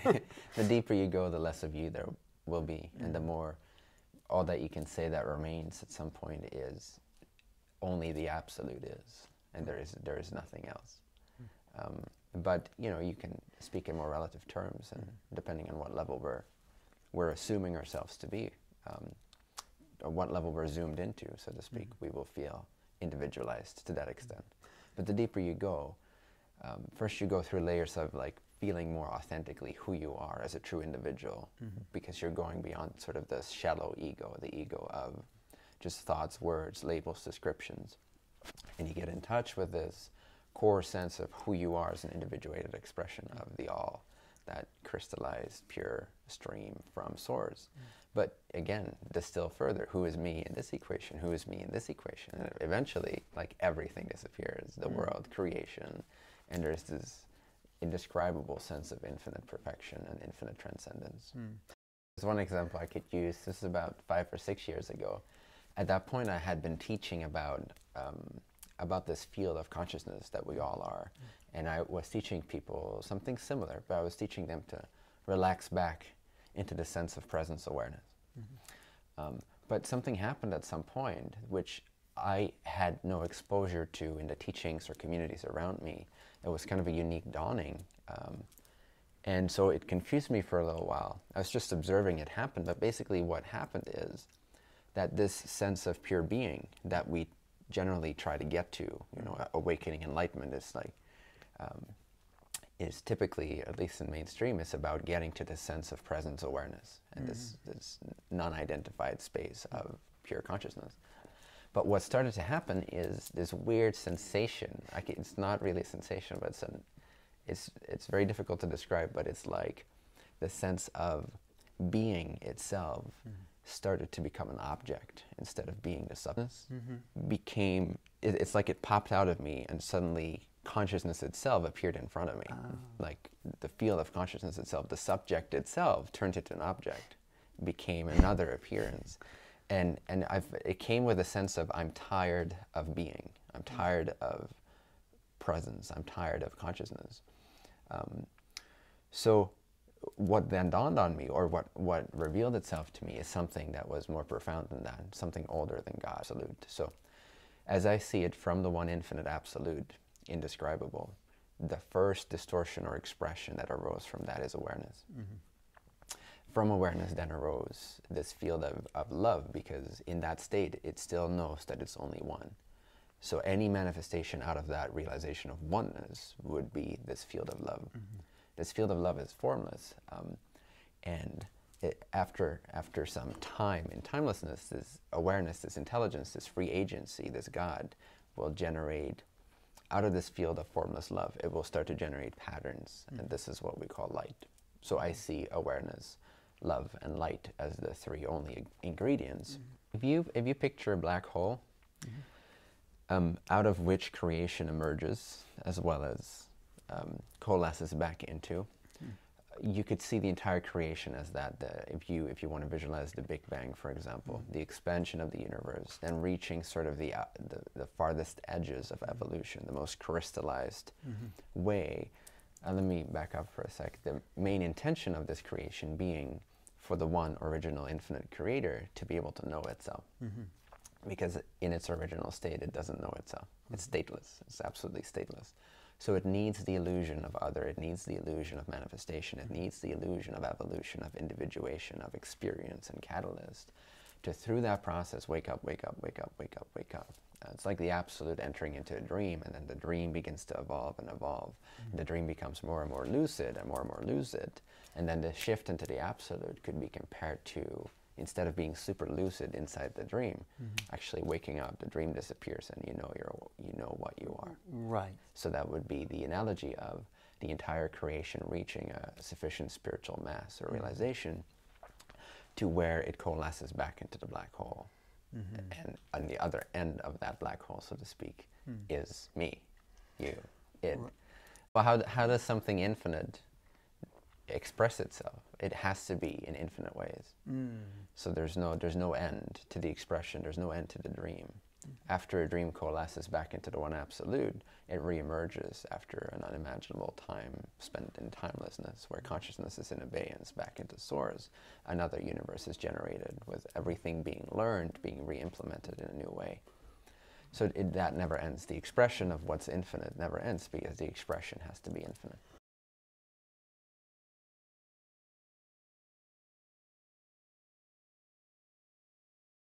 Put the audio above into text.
the deeper you go, the less of you there will be, and the more all that you can say that remains at some point is only the absolute is, and there is nothing else. But you know, you can speak in more relative terms, and depending on what level we're assuming ourselves to be, or what level we're zoomed into, so to speak, we will feel individualized to that extent. But the deeper you go, first you go through layers of like feeling more authentically who you are as a true individual, because you're going beyond sort of this shallow ego, the ego of just thoughts, words, labels, descriptions. And you get in touch with this core sense of who you are as an individuated expression of the all, that crystallized, pure stream from source. But again, distill further, who is me in this equation? Who is me in this equation? And eventually, like, everything disappears, the world, creation, and there's this indescribable sense of infinite perfection and infinite transcendence. There's one example I could use. This is about 5 or 6 years ago. At that point, I had been teaching about this field of consciousness that we all are. And I was teaching people something similar, but I was teaching them to relax back into the sense of presence awareness. But something happened at some point which I had no exposure to in the teachings or communities around me. It was kind of a unique dawning. And so it confused me for a little while. I was just observing it happen, but basically what happened is that this sense of pure being that we generally try to get to, you know, awakening, enlightenment is like, is typically, at least in mainstream, it's about getting to this sense of presence awareness and this non-identified space of pure consciousness. But what started to happen is this weird sensation. It's not really a sensation, but it's very difficult to describe, but it's like the sense of being itself started to become an object instead of being the substance. It's like it popped out of me, and suddenly consciousness itself appeared in front of me. Like the field of consciousness itself, the subject itself turned into an object, became another appearance. And it came with a sense of, I'm tired of being. I'm tired of presence. I'm tired of consciousness. So what then dawned on me, or what revealed itself to me, is something that was more profound than that, something older than God, absolute. So as I see it from the one infinite absolute, indescribable, the first distortion or expression that arose from that is awareness. From awareness then arose this field of love, because in that state it still knows that it's only one. So any manifestation out of that realization of oneness would be this field of love. This field of love is formless, and after some time in timelessness, this awareness, this intelligence, this free agency, this God will generate, out of this field of formless love, it will start to generate patterns, and this is what we call light. So I see awareness, love, and light as the three only ingredients. If you picture a black hole, out of which creation emerges, as well as coalesces back into, you could see the entire creation as that. If you want to visualize the Big Bang, for example, the expansion of the universe, then reaching sort of the farthest edges of evolution, the most crystallized way. Let me back up for a sec. The main intention of this creation being for the one original infinite creator to be able to know itself. Because in its original state, it doesn't know itself. It's stateless. It's absolutely stateless. So it needs the illusion of other. It needs the illusion of manifestation. It needs the illusion of evolution, of individuation, of experience and catalyst to, through that process, wake up, wake up, wake up, wake up, wake up. It's like the absolute entering into a dream, and then the dream begins to evolve and evolve. The dream becomes more and more lucid and more lucid. And then the shift into the absolute could be compared to, instead of being super lucid inside the dream, actually waking up, the dream disappears, and you know what you are. Right. So that would be the analogy of the entire creation reaching a sufficient spiritual mass or realization to where it coalesces back into the black hole. And on the other end of that black hole, so to speak, is me, you, it. Well, how does something infinite express itself? It has to be in infinite ways. So there's no end to the expression. There's no end to the dream. After a dream coalesces back into the one absolute, it reemerges after an unimaginable time spent in timelessness, where consciousness is in abeyance back into source. Another universe is generated, with everything being learned, being re-implemented in a new way. So that never ends. The expression of what's infinite never ends, because the expression has to be infinite.